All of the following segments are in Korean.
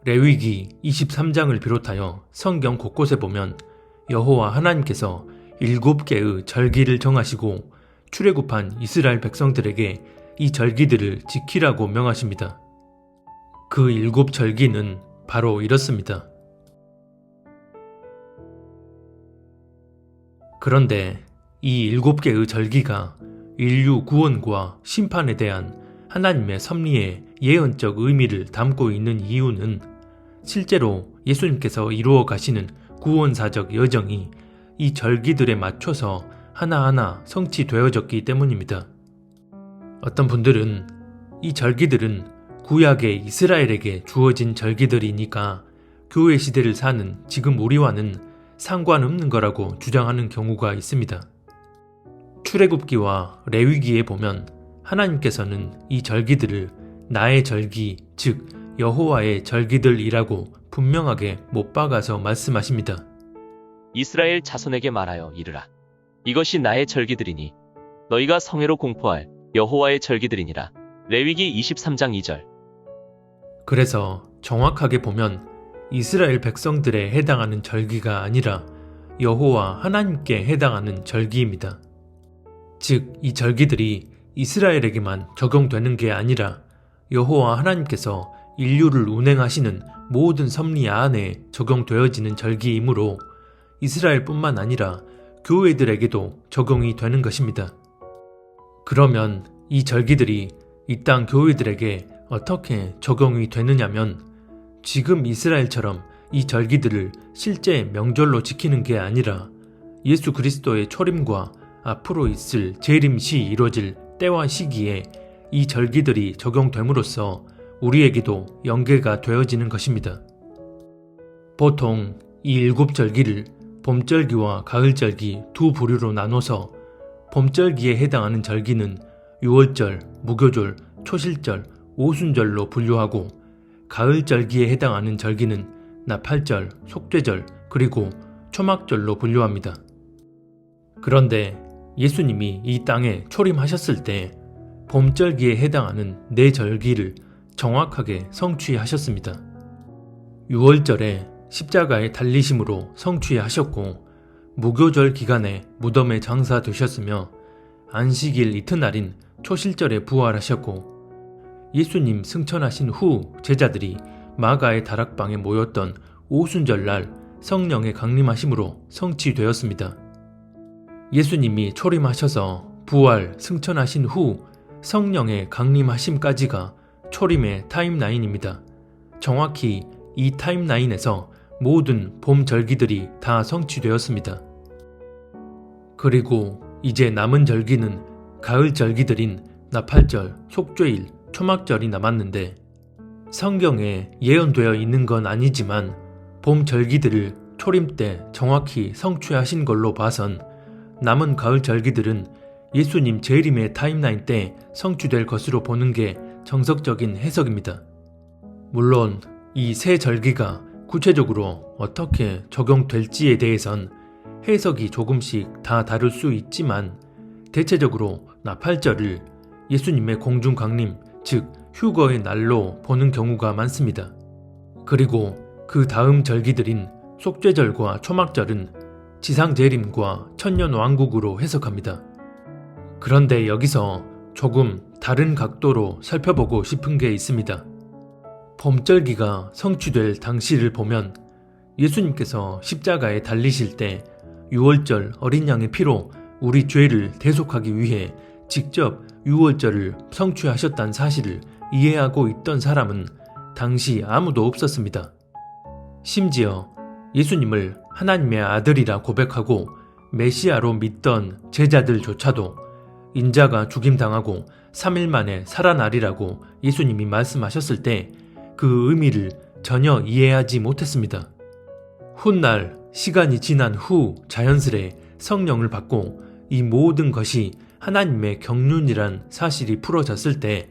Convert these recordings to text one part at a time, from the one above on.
레위기 23장을 비롯하여 성경 곳곳에 보면 여호와 하나님께서 7개의 절기를 정하시고 출애굽한 이스라엘 백성들에게 이 절기들을 지키라고 명하십니다. 그 7절기는 바로 이렇습니다. 그런데 이 7개의 절기가 인류 구원과 심판에 대한 하나님의 섭리의 예언적 의미를 담고 있는 이유는 실제로 예수님께서 이루어 가시는 구원사적 여정이 이 절기들에 맞춰서 하나하나 성취되어졌기 때문입니다. 어떤 분들은 이 절기들은 구약의 이스라엘에게 주어진 절기들이니까 교회 시대를 사는 지금 우리와는 상관없는 거라고 주장하는 경우가 있습니다. 출애굽기와 레위기에 보면 하나님께서는 이 절기들을 나의 절기, 즉 여호와의 절기들이라고 분명하게 못 박아서 말씀하십니다. 이스라엘 자손에게 말하여 이르라. 이것이 나의 절기들이니 너희가 성회로 공포할 여호와의 절기들이니라. 레위기 23장 2절. 그래서 정확하게 보면 이스라엘 백성들에 해당하는 절기가 아니라 여호와 하나님께 해당하는 절기입니다. 즉, 이 절기들이 이스라엘에게만 적용되는 게 아니라 여호와 하나님께서 인류를 운행하시는 모든 섭리 안에 적용되어지는 절기이므로 이스라엘뿐만 아니라 교회들에게도 적용이 되는 것입니다. 그러면 이 절기들이 이 땅 교회들에게 어떻게 적용이 되느냐면 지금 이스라엘처럼 이 절기들을 실제 명절로 지키는 게 아니라 예수 그리스도의 초림과 앞으로 있을 재림시 이루어질 때와 시기에 이 절기들이 적용됨으로써 우리에게도 연계가 되어지는 것입니다. 보통 이 7절기를 봄절기와 가을절기 두 부류로 나눠서 봄절기에 해당하는 절기는 유월절, 무교절, 초실절, 오순절로 분류하고 가을절기에 해당하는 절기는 나팔절, 속죄절, 그리고 초막절로 분류합니다. 그런데 예수님이 이 땅에 초림하셨을 때 봄절기에 해당하는 4절기를 정확하게 성취하셨습니다. 유월절에 십자가에 달리심으로 성취하셨고 무교절 기간에 무덤에 장사되셨으며 안식일 이튿날인 초실절에 부활하셨고 예수님 승천하신 후 제자들이 마가의 다락방에 모였던 오순절날 성령의 강림하심으로 성취되었습니다. 예수님이 초림하셔서 부활, 승천하신 후 성령의 강림하심까지가 초림의 타임라인입니다. 정확히 이 타임라인에서 모든 봄 절기들이 다 성취되었습니다. 그리고 이제 남은 절기는 가을 절기들인 나팔절, 속죄일, 초막절이 남았는데 성경에 예언되어 있는 건 아니지만 봄 절기들을 초림 때 정확히 성취하신 걸로 봐선 남은 가을 절기들은 예수님 재림의 타임라인 때 성취될 것으로 보는 게 정석적인 해석입니다. 물론 이 세 절기가 구체적으로 어떻게 적용될지에 대해선 해석이 조금씩 다 다를 수 있지만 대체적으로 나팔절을 예수님의 공중 강림, 즉 휴거의 날로 보는 경우가 많습니다. 그리고 그 다음 절기들인 속죄절과 초막절은 지상 재림과 천년 왕국으로 해석합니다. 그런데 여기서 조금 다른 각도로 살펴보고 싶은 게 있습니다. 봄절기가 성취될 당시를 보면 예수님께서 십자가에 달리실 때 유월절 어린 양의 피로 우리 죄를 대속하기 위해 직접 유월절을 성취하셨다는 사실을 이해하고 있던 사람은 당시 아무도 없었습니다. 심지어 예수님을 하나님의 아들이라 고백하고 메시아로 믿던 제자들조차도 인자가 죽임당하고 3일 만에 살아나리라고 예수님이 말씀하셨을 때 그 의미를 전혀 이해하지 못했습니다. 훗날 시간이 지난 후 자연스레 성령을 받고 이 모든 것이 하나님의 경륜이란 사실이 풀어졌을 때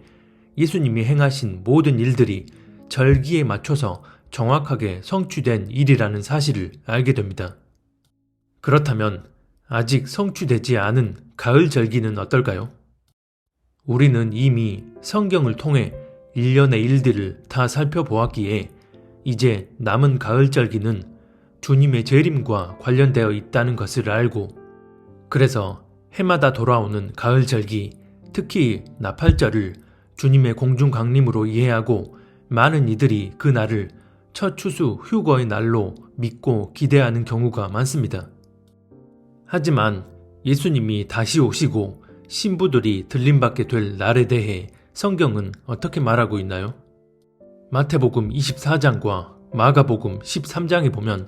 예수님이 행하신 모든 일들이 절기에 맞춰서 정확하게 성취된 일이라는 사실을 알게 됩니다. 그렇다면 아직 성취되지 않은 가을 절기는 어떨까요? 우리는 이미 성경을 통해 일련의 일들을 다 살펴보았기에 이제 남은 가을절기는 주님의 재림과 관련되어 있다는 것을 알고, 그래서 해마다 돌아오는 가을절기, 특히 나팔절을 주님의 공중 강림으로 이해하고 많은 이들이 그 날을 첫 추수 휴거의 날로 믿고 기대하는 경우가 많습니다. 하지만 예수님이 다시 오시고 신부들이 들림받게 될 날에 대해 성경은 어떻게 말하고 있나요? 마태복음 24장과 마가복음 13장에 보면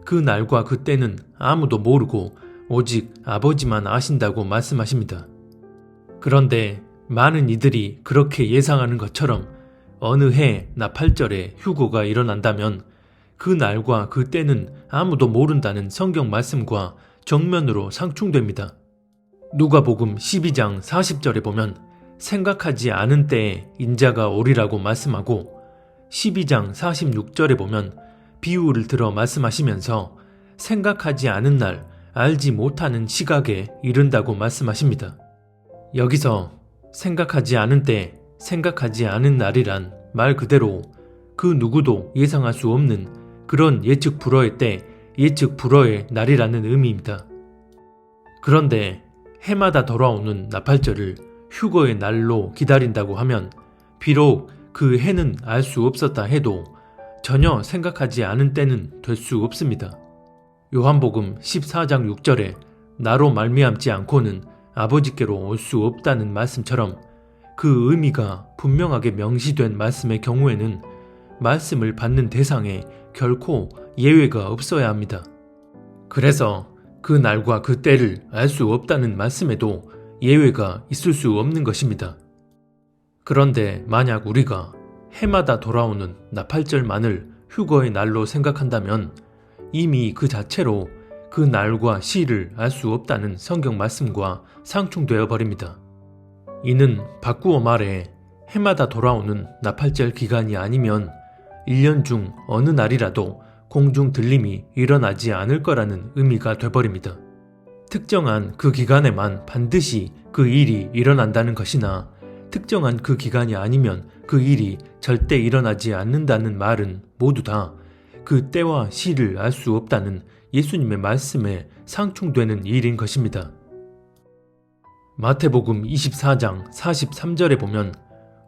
그 날과 그 때는 아무도 모르고 오직 아버지만 아신다고 말씀하십니다. 그런데 많은 이들이 그렇게 예상하는 것처럼 어느 해 나팔절에 휴거가 일어난다면 그 날과 그 때는 아무도 모른다는 성경 말씀과 정면으로 상충됩니다. 누가복음 12장 40절에 보면 생각하지 않은 때에 인자가 오리라고 말씀하고 12장 46절에 보면 비유를 들어 말씀하시면서 생각하지 않은 날, 알지 못하는 시각에 이른다고 말씀하십니다. 여기서 생각하지 않은 때, 생각하지 않은 날이란 말 그대로 그 누구도 예상할 수 없는 그런 예측 불허의 때, 예측 불허의 날이라는 의미입니다. 그런데 해마다 돌아오는 나팔절을 휴거의 날로 기다린다고 하면 비록 그 해는 알 수 없었다 해도 전혀 생각하지 않은 때는 될 수 없습니다. 요한복음 14장 6절에 나로 말미암지 않고는 아버지께로 올 수 없다는 말씀처럼 그 의미가 분명하게 명시된 말씀의 경우에는 말씀을 받는 대상에 결코 예외가 없어야 합니다. 그래서 그 날과 그 때를 알 수 없다는 말씀에도 예외가 있을 수 없는 것입니다. 그런데 만약 우리가 해마다 돌아오는 나팔절만을 휴거의 날로 생각한다면 이미 그 자체로 그 날과 시를 알 수 없다는 성경 말씀과 상충되어 버립니다. 이는 바꾸어 말해 해마다 돌아오는 나팔절 기간이 아니면 1년 중 어느 날이라도 공중 들림이 일어나지 않을 거라는 의미가 돼버립니다. 특정한 그 기간에만 반드시 그 일이 일어난다는 것이나 특정한 그 기간이 아니면 그 일이 절대 일어나지 않는다는 말은 모두 다 그 때와 시를 알 수 없다는 예수님의 말씀에 상충되는 일인 것입니다. 마태복음 24장 43절에 보면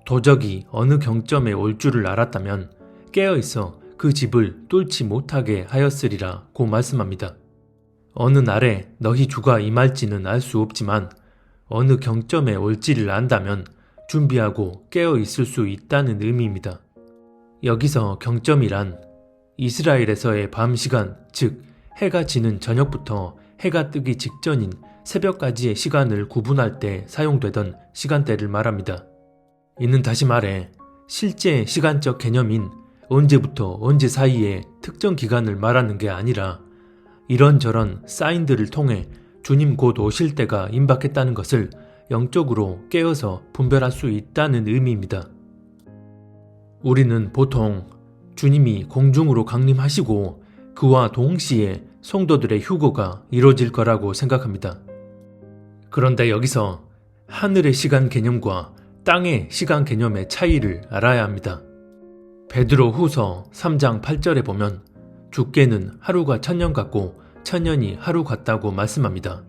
도적이 어느 경점에 올 줄을 알았다면 깨어있어 그 집을 뚫지 못하게 하였으리라 고 말씀합니다. 어느 날에 너희 주가 임할지는 알 수 없지만 어느 경점에 올지를 안다면 준비하고 깨어있을 수 있다는 의미입니다. 여기서 경점이란 이스라엘에서의 밤 시간, 즉 해가 지는 저녁부터 해가 뜨기 직전인 새벽까지의 시간을 구분할 때 사용되던 시간대를 말합니다. 이는 다시 말해 실제 시간적 개념인 언제부터 언제 사이의 특정 기간을 말하는 게 아니라 이런저런 사인들을 통해 주님 곧 오실 때가 임박했다는 것을 영적으로 깨어서 분별할 수 있다는 의미입니다. 우리는 보통 주님이 공중으로 강림하시고 그와 동시에 성도들의 휴거가 이루어질 거라고 생각합니다. 그런데 여기서 하늘의 시간 개념과 땅의 시간 개념의 차이를 알아야 합니다. 베드로 후서 3장 8절에 보면 주께는 하루가 천년 같고 천년이 하루 같다고 말씀합니다.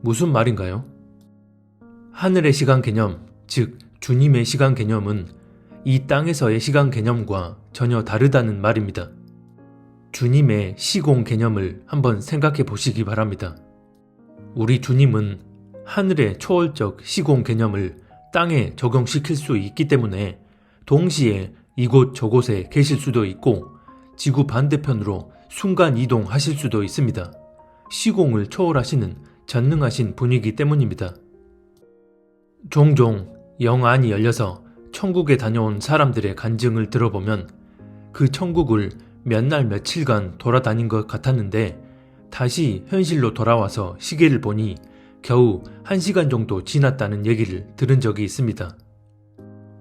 무슨 말인가요? 하늘의 시간 개념, 즉 주님의 시간 개념은 이 땅에서의 시간 개념과 전혀 다르다는 말입니다. 주님의 시공 개념을 한번 생각해 보시기 바랍니다. 우리 주님은 하늘의 초월적 시공 개념을 땅에 적용시킬 수 있기 때문에 동시에 이곳 저곳에 계실 수도 있고 지구 반대편으로 순간 이동하실 수도 있습니다. 시공을 초월하시는 전능하신 분이기 때문입니다. 종종 영안이 열려서 천국에 다녀온 사람들의 간증을 들어보면 그 천국을 몇 날 며칠간 돌아다닌 것 같았는데 다시 현실로 돌아와서 시계를 보니 겨우 1시간 정도 지났다는 얘기를 들은 적이 있습니다.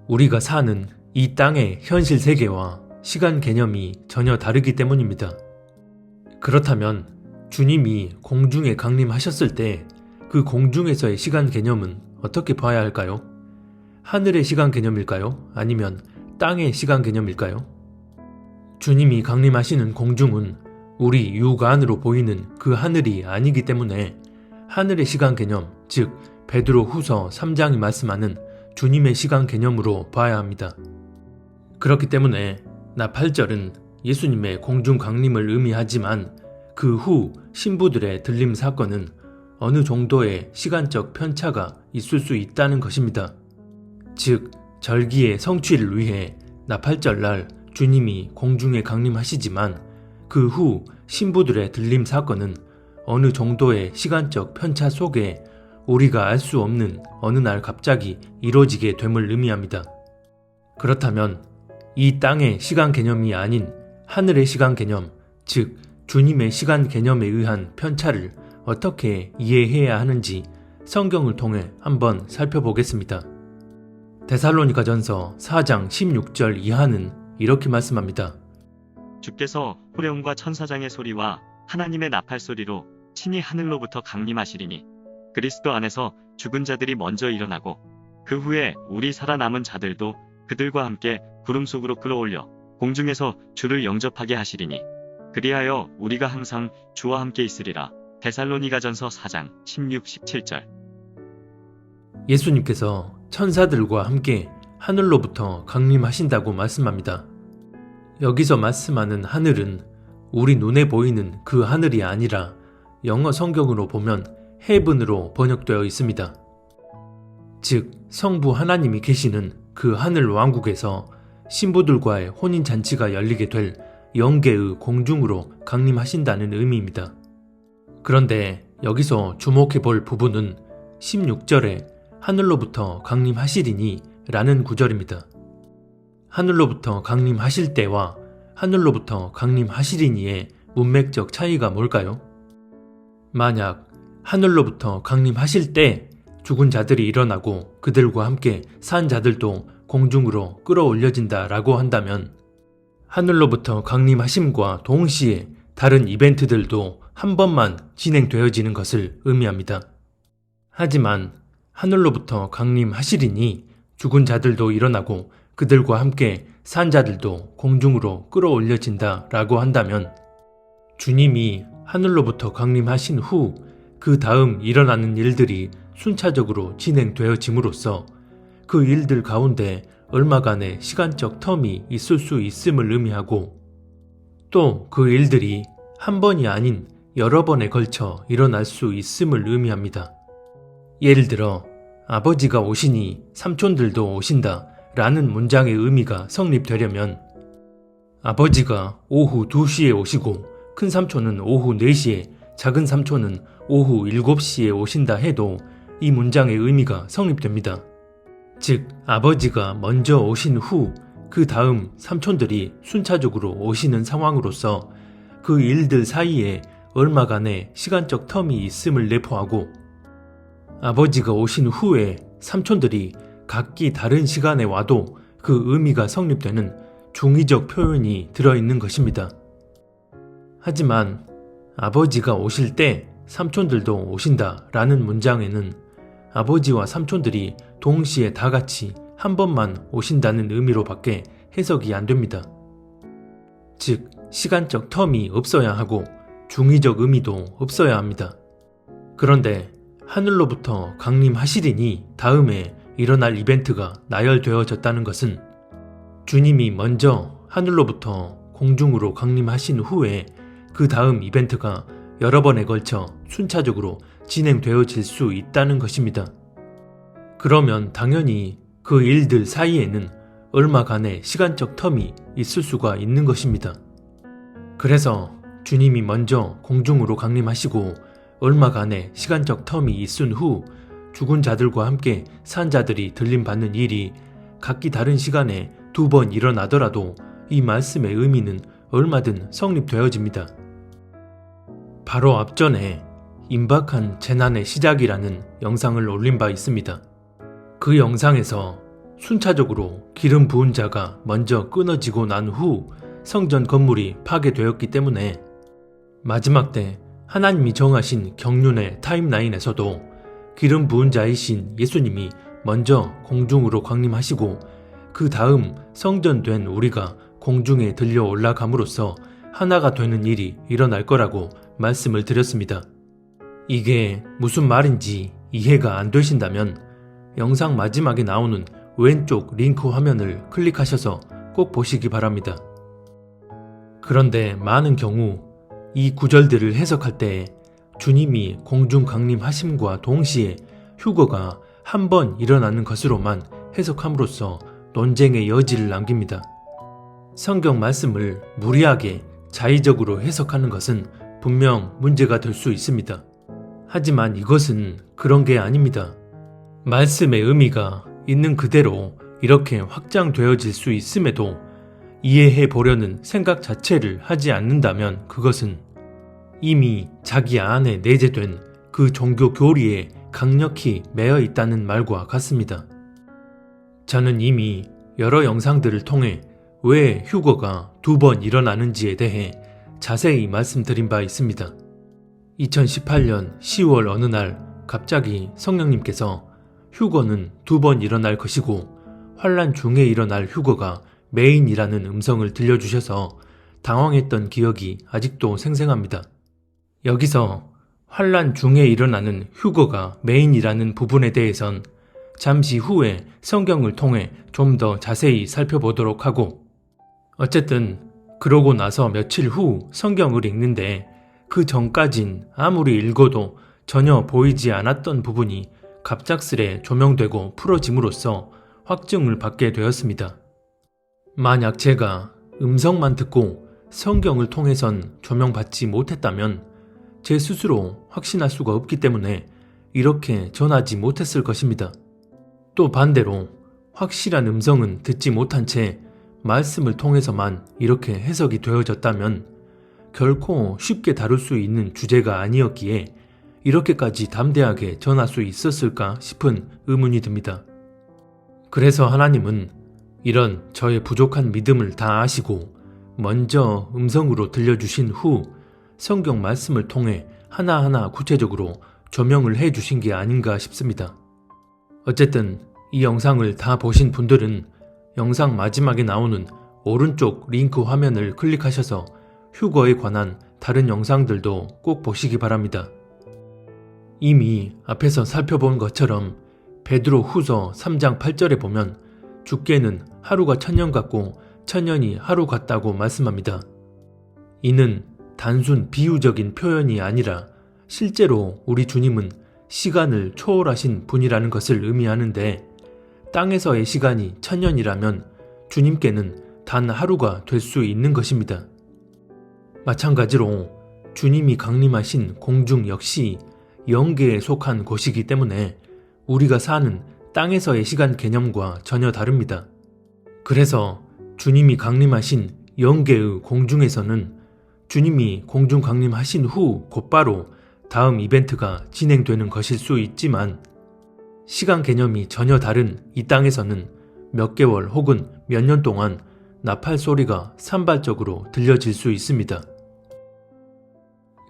우리가 사는 이 땅의 현실 세계와 시간 개념이 전혀 다르기 때문입니다. 그렇다면 주님이 공중에 강림하셨을 때 그 공중에서의 시간 개념은 어떻게 봐야 할까요? 하늘의 시간 개념일까요? 아니면 땅의 시간 개념일까요? 주님이 강림하시는 공중은 우리 육안으로 보이는 그 하늘이 아니기 때문에 하늘의 시간 개념, 즉 베드로 후서 3장이 말씀하는 주님의 시간 개념으로 봐야 합니다. 그렇기 때문에 나 8절은 예수님의 공중 강림을 의미하지만 그 후 신부들의 들림 사건은 어느 정도의 시간적 편차가 있을 수 있다는 것입니다. 즉 절기의 성취를 위해 나 8절 날 주님이 공중에 강림하시지만 그 후 신부들의 들림 사건은 어느 정도의 시간적 편차 속에 우리가 알 수 없는 어느 날 갑자기 이루어지게 됨을 의미합니다. 그렇다면 이 땅의 시간 개념이 아닌 하늘의 시간 개념, 즉 주님의 시간 개념에 의한 편차를 어떻게 이해해야 하는지 성경을 통해 한번 살펴보겠습니다. 데살로니가전서 4장 16절 이하는 이렇게 말씀합니다. 주께서 호령과 천사장의 소리와 하나님의 나팔 소리로 친히 하늘로부터 강림하시리니 그리스도 안에서 죽은 자들이 먼저 일어나고 그 후에 우리 살아남은 자들도 그들과 함께 구름 속으로 끌어올려 공중에서 주를 영접하게 하시리니 그리하여 우리가 항상 주와 함께 있으리라. 데살로니가전서 4장 16, 17절. 예수님께서 천사들과 함께 하늘로부터 강림하신다고 말씀합니다. 여기서 말씀하는 하늘은 우리 눈에 보이는 그 하늘이 아니라 영어 성경으로 보면 헤븐으로 번역되어 있습니다. 즉 성부 하나님이 계시는 그 하늘 왕국에서 신부들과의 혼인잔치가 열리게 될 영계의 공중으로 강림하신다는 의미입니다. 그런데 여기서 주목해 볼 부분은 16절에 하늘로부터 강림하시리니 라는 구절입니다. 하늘로부터 강림하실 때와 하늘로부터 강림하시리니의 문맥적 차이가 뭘까요? 만약 하늘로부터 강림하실 때 죽은 자들이 일어나고 그들과 함께 산 자들도 공중으로 끌어올려진다 라고 한다면 하늘로부터 강림하심과 동시에 다른 이벤트들도 한 번만 진행되어지는 것을 의미합니다. 하지만 하늘로부터 강림하시리니 죽은 자들도 일어나고 그들과 함께 산 자들도 공중으로 끌어올려진다 라고 한다면 주님이 하늘로부터 강림하신 후 그 다음 일어나는 일들이 순차적으로 진행되어짐으로써 그 일들 가운데 얼마간의 시간적 텀이 있을 수 있음을 의미하고 또 그 일들이 한 번이 아닌 여러 번에 걸쳐 일어날 수 있음을 의미합니다. 예를 들어 아버지가 오시니 삼촌들도 오신다 라는 문장의 의미가 성립되려면 아버지가 오후 2시에 오시고 큰 삼촌은 오후 4시에 작은 삼촌은 오후 7시에 오신다 해도 이 문장의 의미가 성립됩니다. 즉 아버지가 먼저 오신 후 그 다음 삼촌들이 순차적으로 오시는 상황으로서 그 일들 사이에 얼마간의 시간적 텀이 있음을 내포하고 아버지가 오신 후에 삼촌들이 각기 다른 시간에 와도 그 의미가 성립되는 중의적 표현이 들어있는 것입니다. 하지만 아버지가 오실 때 삼촌들도 오신다 라는 문장에는 아버지와 삼촌들이 동시에 다 같이 한 번만 오신다는 의미로 밖에 해석이 안 됩니다. 즉 시간적 텀이 없어야 하고 중의적 의미도 없어야 합니다. 그런데 하늘로부터 강림하시리니 다음에 일어날 이벤트가 나열되어졌다는 것은 주님이 먼저 하늘로부터 공중으로 강림하신 후에 그 다음 이벤트가 여러 번에 걸쳐 순차적으로 진행되어질 수 있다는 것입니다. 그러면 당연히 그 일들 사이에는 얼마간의 시간적 텀이 있을 수가 있는 것입니다. 그래서 주님이 먼저 공중으로 강림하시고 얼마간의 시간적 텀이 있은 후 죽은 자들과 함께 산 자들이 들림받는 일이 각기 다른 시간에 2번 일어나더라도 이 말씀의 의미는 얼마든 성립되어집니다. 바로 앞전에 임박한 재난의 시작이라는 영상을 올린 바 있습니다. 그 영상에서 순차적으로 기름 부은 자가 먼저 끊어지고 난 후 성전 건물이 파괴되었기 때문에 마지막 때 하나님이 정하신 경륜의 타임라인에서도 기름 부은 자이신 예수님이 먼저 공중으로 강림하시고 그 다음 성전된 우리가 공중에 들려 올라감으로써 하나가 되는 일이 일어날 거라고 말씀을 드렸습니다. 이게 무슨 말인지 이해가 안 되신다면 영상 마지막에 나오는 왼쪽 링크 화면을 클릭하셔서 꼭 보시기 바랍니다. 그런데 많은 경우 이 구절들을 해석할 때 주님이 공중 강림하심과 동시에 휴거가 한 번 일어나는 것으로만 해석함으로써 논쟁의 여지를 남깁니다. 성경 말씀을 무리하게 자의적으로 해석하는 것은 분명 문제가 될 수 있습니다. 하지만 이것은 그런 게 아닙니다. 말씀의 의미가 있는 그대로 이렇게 확장되어질 수 있음에도 이해해 보려는 생각 자체를 하지 않는다면 그것은 이미 자기 안에 내재된 그 종교 교리에 강력히 매여 있다는 말과 같습니다. 저는 이미 여러 영상들을 통해 왜 휴거가 2번 일어나는지에 대해 자세히 말씀드린 바 있습니다. 2018년 10월 어느 날 갑자기 성령님께서 휴거는 2번 일어날 것이고 환란 중에 일어날 휴거가 메인이라는 음성을 들려주셔서 당황했던 기억이 아직도 생생합니다. 여기서 환란 중에 일어나는 휴거가 메인이라는 부분에 대해선 잠시 후에 성경을 통해 좀 더 자세히 살펴보도록 하고, 어쨌든 그러고 나서 며칠 후 성경을 읽는데 그 전까진 아무리 읽어도 전혀 보이지 않았던 부분이 갑작스레 조명되고 풀어짐으로써 확증을 받게 되었습니다. 만약 제가 음성만 듣고 성경을 통해선 조명받지 못했다면 제 스스로 확신할 수가 없기 때문에 이렇게 전하지 못했을 것입니다. 또 반대로 확실한 음성은 듣지 못한 채 말씀을 통해서만 이렇게 해석이 되어졌다면 결코 쉽게 다룰 수 있는 주제가 아니었기에 이렇게까지 담대하게 전할 수 있었을까 싶은 의문이 듭니다. 그래서 하나님은 이런 저의 부족한 믿음을 다 아시고 먼저 음성으로 들려주신 후 성경 말씀을 통해 하나하나 구체적으로 조명을 해주신 게 아닌가 싶습니다. 어쨌든 이 영상을 다 보신 분들은 영상 마지막에 나오는 오른쪽 링크 화면을 클릭하셔서 휴거에 관한 다른 영상들도 꼭 보시기 바랍니다. 이미 앞에서 살펴본 것처럼 베드로 후서 3장 8절에 보면 주께는 하루가 천년 같고 천년이 하루 같다고 말씀합니다. 이는 단순 비유적인 표현이 아니라 실제로 우리 주님은 시간을 초월하신 분이라는 것을 의미하는데, 땅에서의 시간이 천년이라면 주님께는 단 하루가 될 수 있는 것입니다. 마찬가지로 주님이 강림하신 공중 역시 영계에 속한 곳이기 때문에 우리가 사는 땅에서의 시간 개념과 전혀 다릅니다. 그래서 주님이 강림하신 영계의 공중에서는 주님이 공중 강림하신 후 곧바로 다음 이벤트가 진행되는 것일 수 있지만, 시간 개념이 전혀 다른 이 땅에서는 몇 개월 혹은 몇 년 동안 나팔 소리가 산발적으로 들려질 수 있습니다.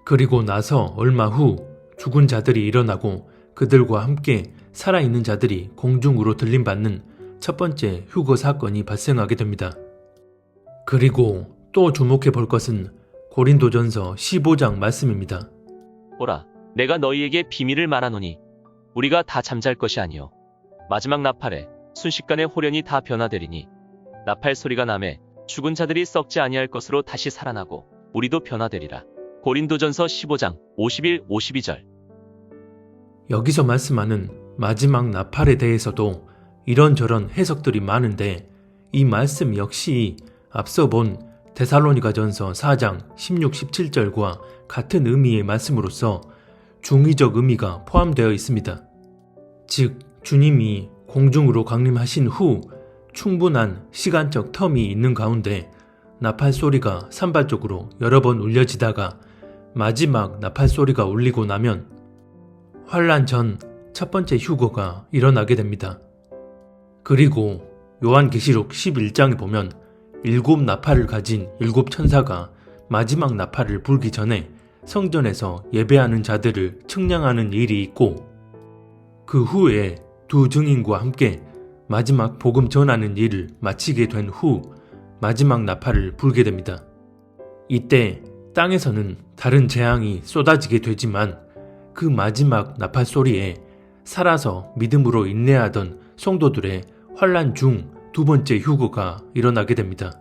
그리고 나서 얼마 후 죽은 자들이 일어나고 그들과 함께 살아있는 자들이 공중으로 들림받는 첫 번째 휴거 사건이 발생하게 됩니다. 그리고 또 주목해 볼 것은 고린도전서 15장 말씀입니다. 보라, 내가 너희에게 비밀을 말하노니 우리가 다 잠잘 것이 아니요 마지막 나팔에 순식간에 홀연히 다 변화되리니 나팔 소리가 나매 죽은 자들이 썩지 아니할 것으로 다시 살아나고 우리도 변화되리라. 고린도전서 15장 51, 52절. 여기서 말씀하는 마지막 나팔에 대해서도 이런저런 해석들이 많은데, 이 말씀 역시 앞서 본 데살로니가전서 4장 16, 17절과 같은 의미의 말씀으로서 중의적 의미가 포함되어 있습니다. 즉, 주님이 공중으로 강림하신 후 충분한 시간적 텀이 있는 가운데 나팔 소리가 산발적으로 여러 번 울려지다가 마지막 나팔 소리가 울리고 나면 환란 전 첫 번째 휴거가 일어나게 됩니다. 그리고 요한계시록 11장에 보면 7 나팔을 가진 7 천사가 마지막 나팔을 불기 전에 성전에서 예배하는 자들을 측량하는 일이 있고, 그 후에 두 증인과 함께 마지막 복음 전하는 일을 마치게 된 후 마지막 나팔을 불게 됩니다. 이때 땅에서는 다른 재앙이 쏟아지게 되지만 그 마지막 나팔 소리에 살아서 믿음으로 인내하던 성도들의 환난 중 두 번째 휴거가 일어나게 됩니다.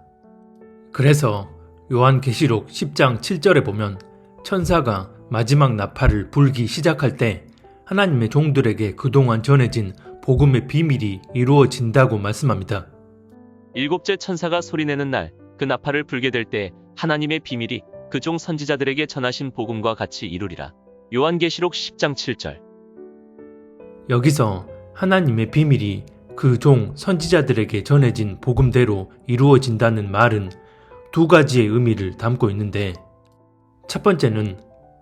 그래서 요한계시록 10장 7절에 보면 천사가 마지막 나팔을 불기 시작할 때 하나님의 종들에게 그동안 전해진 복음의 비밀이 이루어진다고 말씀합니다. 일곱째 천사가 소리내는 날 그 나팔을 불게 될 때 하나님의 비밀이 그 종 선지자들에게 전하신 복음과 같이 이루리라. 요한계시록 10장 7절. 여기서 하나님의 비밀이 그 종 선지자들에게 전해진 복음대로 이루어진다는 말은 두 가지의 의미를 담고 있는데, 첫 번째는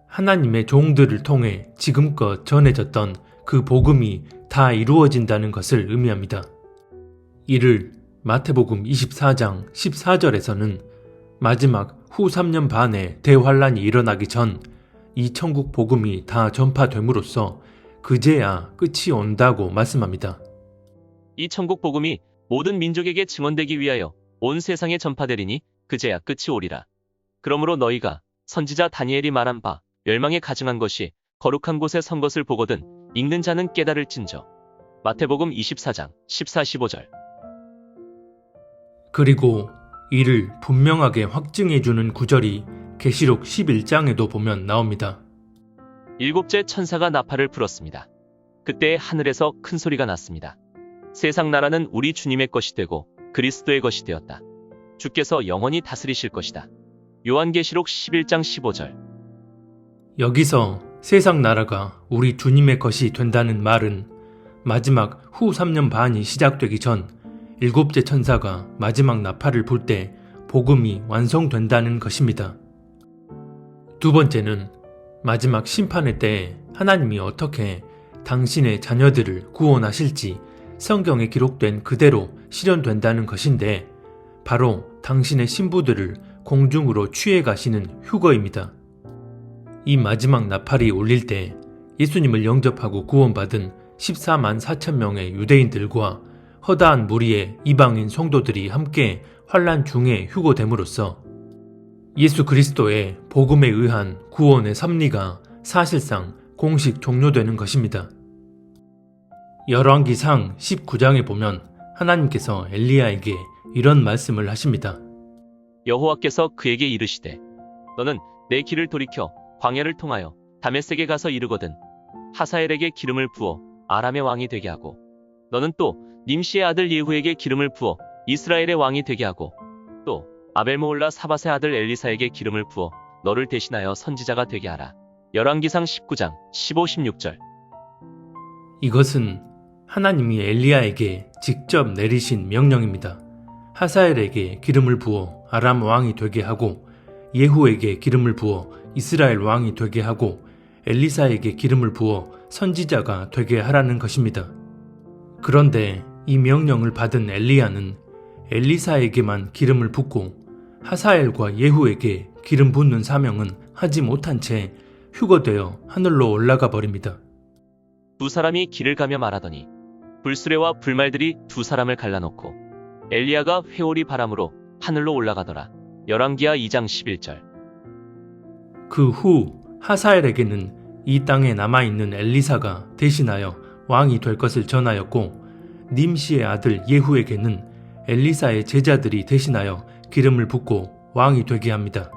하나님의 종들을 통해 지금껏 전해졌던 그 복음이 다 이루어진다는 것을 의미합니다. 이를 마태복음 24장 14절에서는 마지막 후 3년 반의 대환란이 일어나기 전 이 천국 복음이 다 전파됨으로써 그제야 끝이 온다고 말씀합니다. 이 천국 복음이 모든 민족에게 증언되기 위하여 온 세상에 전파되리니 그제야 끝이 오리라. 그러므로 너희가 선지자 다니엘이 말한 바 멸망에 가증한 것이 거룩한 곳에 선 것을 보거든 읽는 자는 깨달을진저. 마태복음 24장 14-15절. 그리고 이를 분명하게 확증해주는 구절이 계시록 11장에도 보면 나옵니다. 일곱째 천사가 나팔을 불었습니다. 그때 하늘에서 큰 소리가 났습니다. 세상 나라는 우리 주님의 것이 되고 그리스도의 것이 되었다. 주께서 영원히 다스리실 것이다. 요한계시록 11장 15절. 여기서 세상 나라가 우리 주님의 것이 된다는 말은 마지막 후 3년 반이 시작되기 전 일곱째 천사가 마지막 나팔을 불 때 복음이 완성된다는 것입니다. 두 번째는 마지막 심판의 때에 하나님이 어떻게 당신의 자녀들을 구원하실지 성경에 기록된 그대로 실현된다는 것인데, 바로 당신의 신부들을 공중으로 취해 가시는 휴거입니다. 이 마지막 나팔이 울릴 때 예수님을 영접하고 구원받은 14만 4천 명의 유대인들과 허다한 무리의 이방인 성도들이 함께 환난 중에 휴거됨으로써 예수 그리스도의 복음에 의한 구원의 섭리가 사실상 공식 종료되는 것입니다. 열왕기상 19장에 보면 하나님께서 엘리야에게 이런 말씀을 하십니다. 여호와께서 그에게 이르시되 너는 내 길을 돌이켜 광야를 통하여 다메섹에 가서 이르거든 하사엘에게 기름을 부어 아람의 왕이 되게 하고 너는 또 님시의 아들 예후에게 기름을 부어 이스라엘의 왕이 되게 하고 또 아벨모올라 사밧의 아들 엘리사에게 기름을 부어 너를 대신하여 선지자가 되게 하라. 열왕기상 19장 15-16절. 이것은 하나님이 엘리야에게 직접 내리신 명령입니다. 하사엘에게 기름을 부어 아람 왕이 되게 하고 예후에게 기름을 부어 이스라엘 왕이 되게 하고 엘리사에게 기름을 부어 선지자가 되게 하라는 것입니다. 그런데 이 명령을 받은 엘리야는 엘리사에게만 기름을 붓고 하사엘과 예후에게 기름 붓는 사명은 하지 못한 채 휴거되어 하늘로 올라가 버립니다. 두 사람이 길을 가며 말하더니 불수레와 불말들이 두 사람을 갈라놓고 엘리야가 회오리 바람으로 하늘로 올라가더라. 열왕기하 2장 11절. 그 후 하사엘에게는 이 땅에 남아있는 엘리사가 대신하여 왕이 될 것을 전하였고, 님시의 아들 예후에게는 엘리사의 제자들이 대신하여 기름을 붓고 왕이 되게 합니다.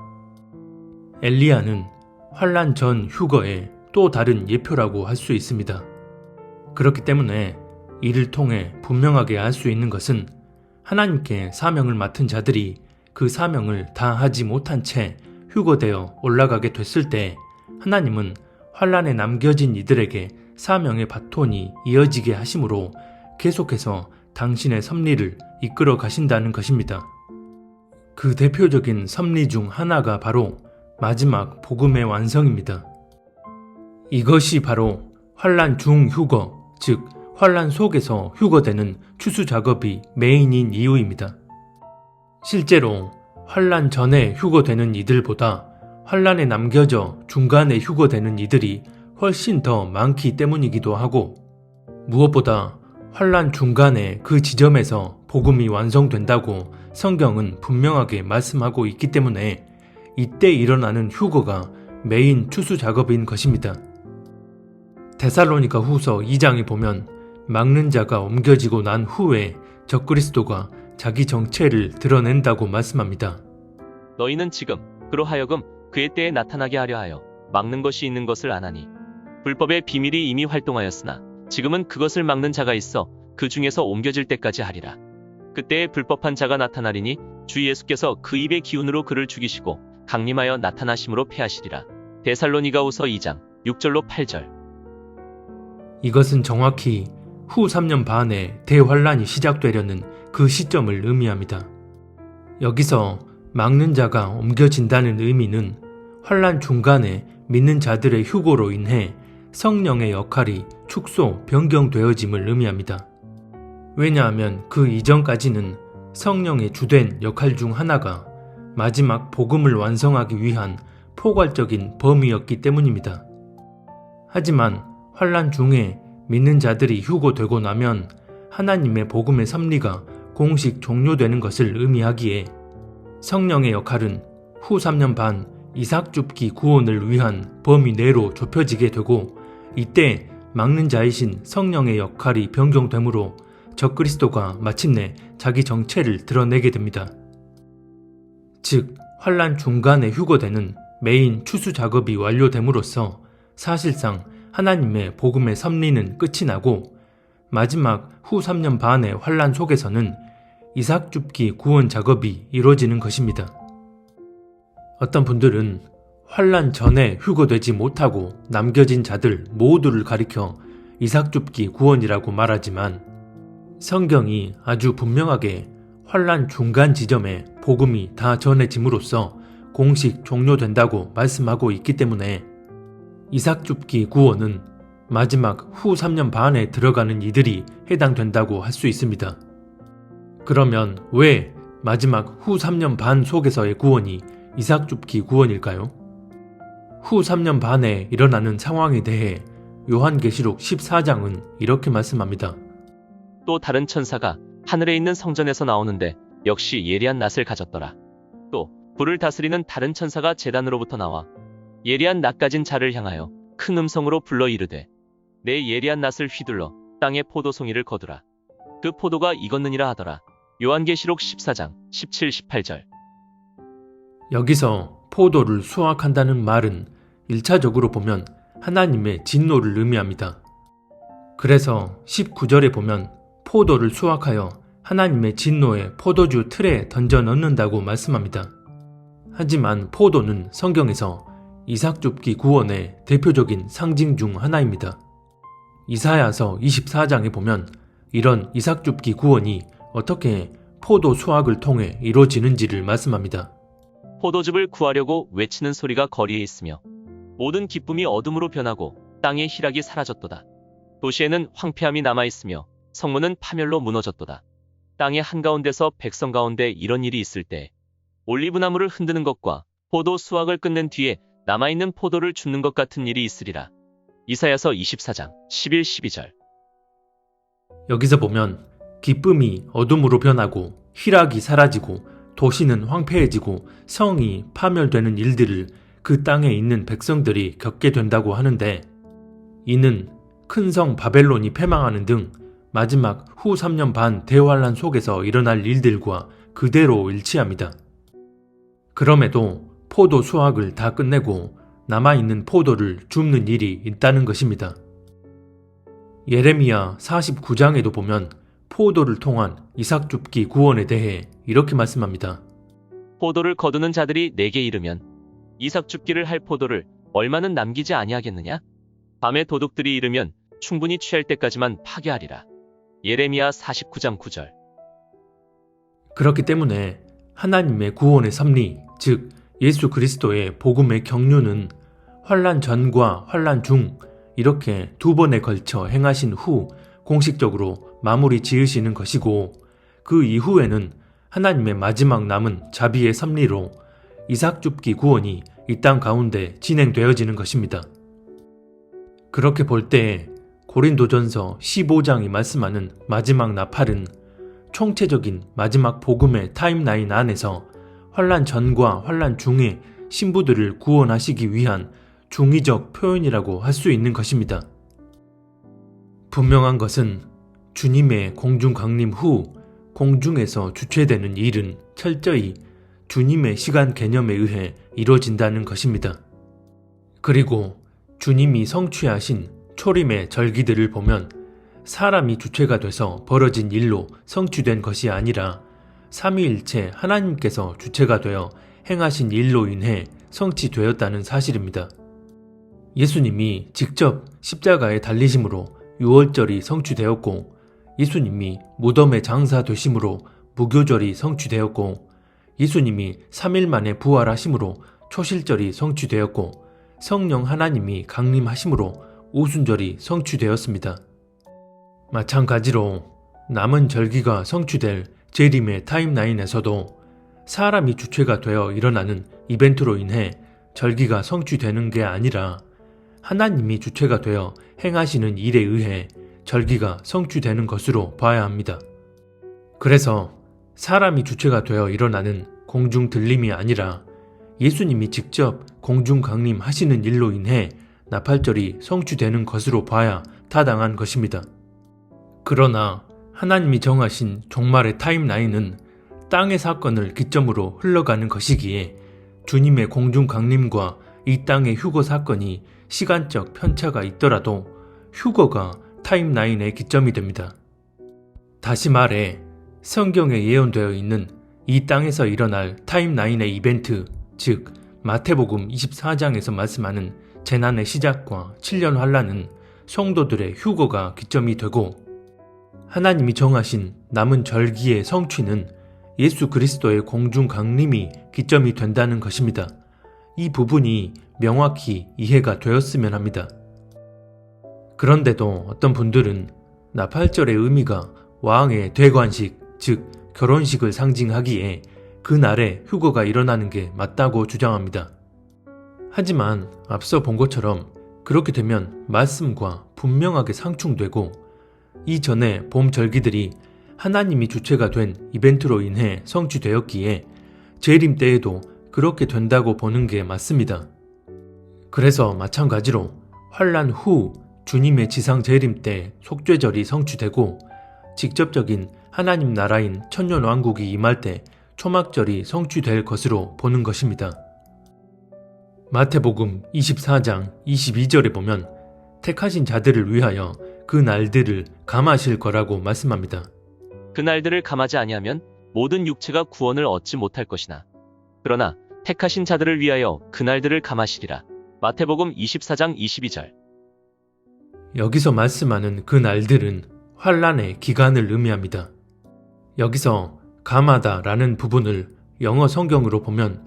엘리야는 환란 전 휴거의 또 다른 예표라고 할 수 있습니다. 그렇기 때문에 이를 통해 분명하게 알 수 있는 것은 하나님께 사명을 맡은 자들이 그 사명을 다 하지 못한 채 휴거되어 올라가게 됐을 때 하나님은 환란에 남겨진 이들에게 사명의 바톤이 이어지게 하심으로 계속해서 당신의 섭리를 이끌어 가신다는 것입니다. 그 대표적인 섭리 중 하나가 바로 마지막 복음의 완성입니다. 이것이 바로 환란 중 휴거, 즉 환란 속에서 휴거되는 추수 작업이 메인인 이유입니다. 실제로 환란 전에 휴거되는 이들보다 환란에 남겨져 중간에 휴거되는 이들이 훨씬 더 많기 때문이기도 하고, 무엇보다 환란 중간에 그 지점에서 복음이 완성된다고 성경은 분명하게 말씀하고 있기 때문에 이때 일어나는 휴거가 메인 추수 작업인 것입니다. 데살로니가 후서 2장에 보면 막는 자가 옮겨지고 난 후에 적그리스도가 자기 정체를 드러낸다고 말씀합니다. 너희는 지금 그로 하여금 그의 때에 나타나게 하려 하여 막는 것이 있는 것을 아나니 불법의 비밀이 이미 활동하였으나 지금은 그것을 막는 자가 있어 그 중에서 옮겨질 때까지 하리라. 그때에 불법한 자가 나타나리니 주 예수께서 그 입의 기운으로 그를 죽이시고 강림하여 나타나심으로 패하시리라. 데살로니가후서 2장 6절로 8절. 이것은 정확히 후 3년 반에 대환란이 시작되려는 그 시점을 의미합니다. 여기서 막는 자가 옮겨진다는 의미는 환란 중간에 믿는 자들의 휴고로 인해 성령의 역할이 축소, 변경되어짐을 의미합니다. 왜냐하면 그 이전까지는 성령의 주된 역할 중 하나가 마지막 복음을 완성하기 위한 포괄적인 범위였기 때문입니다. 하지만 환란 중에 믿는 자들이 휴고되고 나면 하나님의 복음의 섭리가 공식 종료되는 것을 의미하기에 성령의 역할은 후 3년 반 이삭 줍기 구원을 위한 범위 내로 좁혀지게 되고 이때 막는 자이신 성령의 역할이 변경되므로 적그리스도가 마침내 자기 정체를 드러내게 됩니다. 즉, 환란 중간에 휴거되는 메인 추수 작업이 완료됨으로써 사실상 하나님의 복음의 섭리는 끝이 나고 마지막 후 3년 반의 환란 속에서는 이삭 줍기 구원 작업이 이루어지는 것입니다. 어떤 분들은 환란 전에 휴거되지 못하고 남겨진 자들 모두를 가리켜 이삭 줍기 구원이라고 말하지만 성경이 아주 분명하게 환란 중간 지점에 복음이 다 전해짐으로써 공식 종료된다고 말씀하고 있기 때문에 이삭 줍기 구원은 마지막 후 3년 반에 들어가는 이들이 해당된다고 할 수 있습니다. 그러면 왜 마지막 후 3년 반 속에서의 구원이 이삭 줍기 구원일까요? 후 3년 반에 일어나는 상황에 대해 요한계시록 14장은 이렇게 말씀합니다. 또 다른 천사가 하늘에 있는 성전에서 나오는데 역시 예리한 낫을 가졌더라. 또 불을 다스리는 다른 천사가 제단으로부터 나와 예리한 낫 가진 자를 향하여 큰 음성으로 불러 이르되 내 예리한 낫을 휘둘러 땅에 포도송이를 거두라. 그 포도가 익었느니라 하더라. 요한계시록 14장 17, 18절. 여기서 포도를 수확한다는 말은 1차적으로 보면 하나님의 진노를 의미합니다. 그래서 19절에 보면 포도를 수확하여 하나님의 진노의 포도주 틀에 던져 넣는다고 말씀합니다. 하지만 포도는 성경에서 이삭 줍기 구원의 대표적인 상징 중 하나입니다. 이사야서 24장에 보면 이런 이삭 줍기 구원이 어떻게 포도 수확을 통해 이루어지는지를 말씀합니다. 포도즙을 구하려고 외치는 소리가 거리에 있으며 모든 기쁨이 어둠으로 변하고 땅의 희락이 사라졌도다. 도시에는 황폐함이 남아있으며 성문은 파멸로 무너졌도다. 땅의 한가운데서 백성 가운데 이런 일이 있을 때 올리브나무를 흔드는 것과 포도 수확을 끝낸 뒤에 남아있는 포도를 줍는 것 같은 일이 있으리라. 이사야서 24장 11, 12절. 여기서 보면 기쁨이 어둠으로 변하고 희락이 사라지고 도시는 황폐해지고 성이 파멸되는 일들을 그 땅에 있는 백성들이 겪게 된다고 하는데 이는 큰 성 바벨론이 패망하는 등 마지막 후 3년 반 대환란 속에서 일어날 일들과 그대로 일치합니다. 그럼에도 포도 수확을 다 끝내고 남아있는 포도를 줍는 일이 있다는 것입니다. 예레미야 49장에도 보면 포도를 통한 이삭 줍기 구원에 대해 이렇게 말씀합니다. 포도를 거두는 자들이 내게 이르면 이삭 줍기를 할 포도를 얼마는 남기지 아니하겠느냐? 밤에 도둑들이 이르면 충분히 취할 때까지만 파괴하리라. 예레미야 49장 9절. 그렇기 때문에 하나님의 구원의 섭리, 즉 예수 그리스도의 복음의 경륜은 환란 전과 환란 중 이렇게 두 번에 걸쳐 행하신 후 공식적으로 마무리 지으시는 것이고 그 이후에는 하나님의 마지막 남은 자비의 섭리로 이삭 줍기 구원이 이 땅 가운데 진행되어지는 것입니다. 그렇게 볼 때 고린도전서 15장이 말씀하는 마지막 나팔은 총체적인 마지막 복음의 타임라인 안에서 환란 전과 환란 중에 신부들을 구원하시기 위한 중의적 표현이라고 할 수 있는 것입니다. 분명한 것은 주님의 공중 강림 후 공중에서 주체되는 일은 철저히 주님의 시간 개념에 의해 이루어진다는 것입니다. 그리고 주님이 성취하신 초림의 절기들을 보면 사람이 주체가 돼서 벌어진 일로 성취된 것이 아니라 삼위일체 하나님께서 주체가 되어 행하신 일로 인해 성취되었다는 사실입니다. 예수님이 직접 십자가에 달리심으로 유월절이 성취되었고, 예수님이 무덤에 장사되심으로 무교절이 성취되었고, 예수님이 3일 만에 부활하심으로 초실절이 성취되었고, 성령 하나님이 강림하심으로 오순절이 성취되었습니다. 마찬가지로 남은 절기가 성취될 재림의 타임라인에서도 사람이 주체가 되어 일어나는 이벤트로 인해 절기가 성취되는 게 아니라 하나님이 주체가 되어 행하시는 일에 의해 절기가 성취되는 것으로 봐야 합니다. 그래서 사람이 주체가 되어 일어나는 공중 들림이 아니라 예수님이 직접 공중 강림하시는 일로 인해 나팔절이 성취되는 것으로 봐야 타당한 것입니다. 그러나 하나님이 정하신 종말의 타임라인은 땅의 사건을 기점으로 흘러가는 것이기에 주님의 공중 강림과 이 땅의 휴거 사건이 시간적 편차가 있더라도 휴거가 타임라인의 기점이 됩니다. 다시 말해 성경에 예언되어 있는 이 땅에서 일어날 타임라인의 이벤트, 즉 마태복음 24장에서 말씀하는 재난의 시작과 7년 환란은 성도들의 휴거가 기점이 되고, 하나님이 정하신 남은 절기의 성취는 예수 그리스도의 공중 강림이 기점이 된다는 것입니다. 이 부분이 명확히 이해가 되었으면 합니다. 그런데도 어떤 분들은 나팔절의 의미가 왕의 대관식, 즉 결혼식을 상징하기에 그날에 휴거가 일어나는 게 맞다고 주장합니다. 하지만 앞서 본 것처럼 그렇게 되면 말씀과 분명하게 상충되고, 이전에 봄 절기들이 하나님이 주체가 된 이벤트로 인해 성취되었기에 재림 때에도 그렇게 된다고 보는 게 맞습니다. 그래서 마찬가지로 환란 후 주님의 지상 재림 때 속죄절이 성취되고, 직접적인 하나님 나라인 천년왕국이 임할 때 초막절이 성취될 것으로 보는 것입니다. 마태복음 24장 22절에 보면 택하신 자들을 위하여 그 날들을 감하실 거라고 말씀합니다. 그 날들을 감하지 아니하면 모든 육체가 구원을 얻지 못할 것이나 그러나 택하신 자들을 위하여 그 날들을 감하시리라. 마태복음 24장 22절. 여기서 말씀하는 그 날들은 환란의 기간을 의미합니다. 여기서 감하다 라는 부분을 영어 성경으로 보면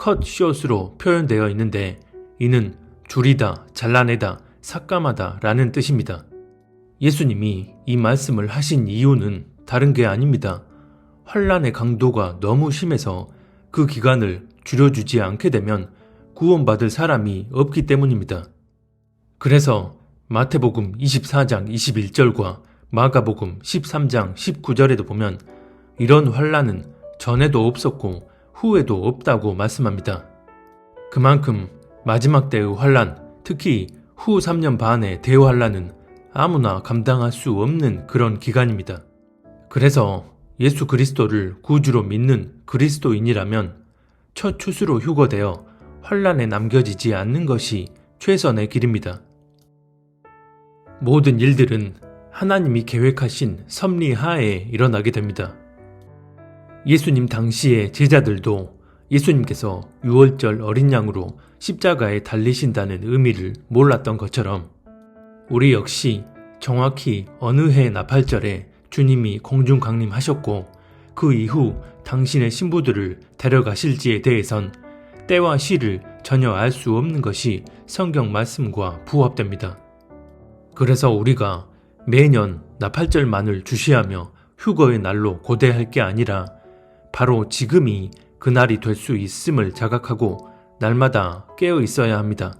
cut short로 표현되어 있는데, 이는 줄이다, 잘라내다, 삭감하다 라는 뜻입니다. 예수님이 이 말씀을 하신 이유는 다른 게 아닙니다. 환란의 강도가 너무 심해서 그 기간을 줄여주지 않게 되면 구원받을 사람이 없기 때문입니다. 그래서 마태복음 24장 21절과 마가복음 13장 19절에도 보면 이런 환란은 전에도 없었고 후에도 없다고 말씀합니다. 그만큼 마지막 때의 환란, 특히 후 3년 반의 대환란은 아무나 감당할 수 없는 그런 기간입니다. 그래서 예수 그리스도를 구주로 믿는 그리스도인이라면 첫 추수로 휴거되어 환란에 남겨지지 않는 것이 최선의 길입니다. 모든 일들은 하나님이 계획하신 섭리 하에 일어나게 됩니다. 예수님 당시의 제자들도 예수님께서 유월절 어린 양으로 십자가에 달리신다는 의미를 몰랐던 것처럼 우리 역시 정확히 어느 해 나팔절에 주님이 공중 강림하셨고 그 이후 당신의 신부들을 데려가실지에 대해선 때와 시를 전혀 알 수 없는 것이 성경 말씀과 부합됩니다. 그래서 우리가 매년 나팔절만을 주시하며 휴거의 날로 고대할 게 아니라 바로 지금이 그날이 될 수 있음을 자각하고 날마다 깨어 있어야 합니다.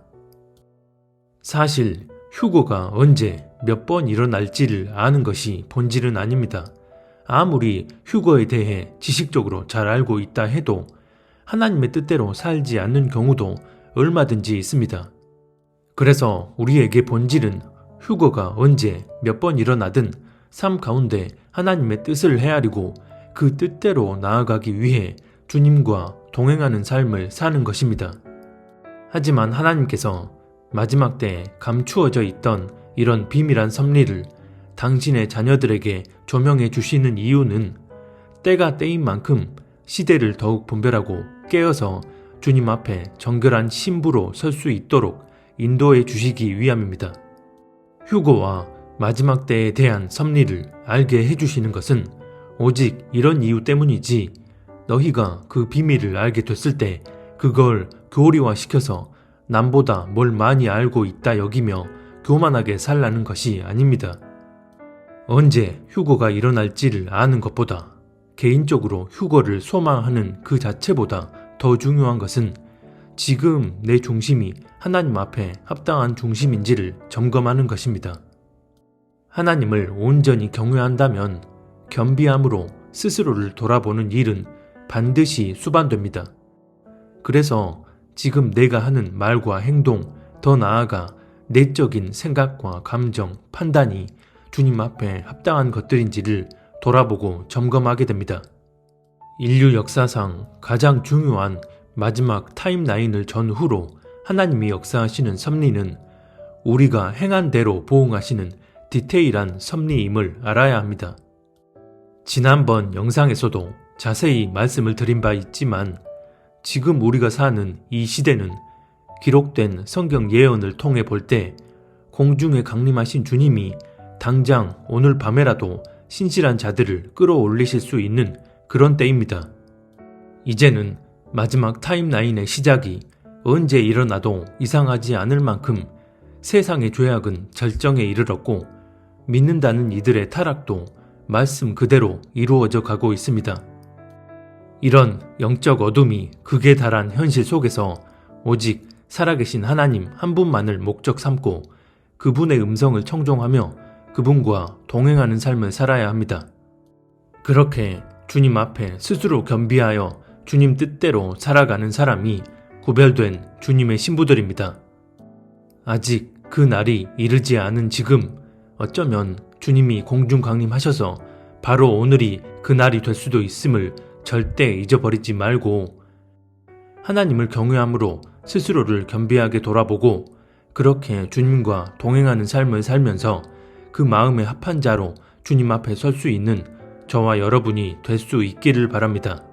사실 휴거가 언제 몇 번 일어날지를 아는 것이 본질은 아닙니다. 아무리 휴거에 대해 지식적으로 잘 알고 있다 해도 하나님의 뜻대로 살지 않는 경우도 얼마든지 있습니다. 그래서 우리에게 본질은 휴거가 언제 몇 번 일어나든 삶 가운데 하나님의 뜻을 헤아리고 그 뜻대로 나아가기 위해 주님과 동행하는 삶을 사는 것입니다. 하지만 하나님께서 마지막 때에 감추어져 있던 이런 비밀한 섭리를 당신의 자녀들에게 조명해 주시는 이유는 때가 때인 만큼 시대를 더욱 분별하고 깨어서 주님 앞에 정결한 신부로 설 수 있도록 인도해 주시기 위함입니다. 휴거와 마지막 때에 대한 섭리를 알게 해주시는 것은 오직 이런 이유 때문이지 너희가 그 비밀을 알게 됐을 때 그걸 교리화시켜서 남보다 뭘 많이 알고 있다 여기며 교만하게 살라는 것이 아닙니다. 언제 휴거가 일어날지를 아는 것보다 개인적으로 휴거를 소망하는 그 자체보다 더 중요한 것은 지금 내 중심이 하나님 앞에 합당한 중심인지를 점검하는 것입니다. 하나님을 온전히 경외한다면 겸비함으로 스스로를 돌아보는 일은 반드시 수반됩니다. 그래서 지금 내가 하는 말과 행동, 더 나아가 내적인 생각과 감정, 판단이 주님 앞에 합당한 것들인지를 돌아보고 점검하게 됩니다. 인류 역사상 가장 중요한 마지막 타임라인을 전후로 하나님이 역사하시는 섭리는 우리가 행한 대로 보응하시는 디테일한 섭리임을 알아야 합니다. 지난번 영상에서도 자세히 말씀을 드린 바 있지만 지금 우리가 사는 이 시대는 기록된 성경 예언을 통해 볼 때 공중에 강림하신 주님이 당장 오늘 밤에라도 신실한 자들을 끌어올리실 수 있는 그런 때입니다. 이제는 마지막 타임라인의 시작이 언제 일어나도 이상하지 않을 만큼 세상의 죄악은 절정에 이르렀고 믿는다는 이들의 타락도 말씀 그대로 이루어져 가고 있습니다. 이런 영적 어둠이 극에 달한 현실 속에서 오직 살아계신 하나님 한 분만을 목적 삼고 그분의 음성을 청종하며 그분과 동행하는 삶을 살아야 합니다. 그렇게 주님 앞에 스스로 겸비하여 주님 뜻대로 살아가는 사람이 구별된 주님의 신부들입니다. 아직 그 날이 이르지 않은 지금 어쩌면 주님이 공중 강림하셔서 바로 오늘이 그 날이 될 수도 있음을 절대 잊어버리지 말고 하나님을 경외함으로 스스로를 겸비하게 돌아보고 그렇게 주님과 동행하는 삶을 살면서 그 마음에 합한 자로 주님 앞에 설 수 있는 저와 여러분이 될 수 있기를 바랍니다.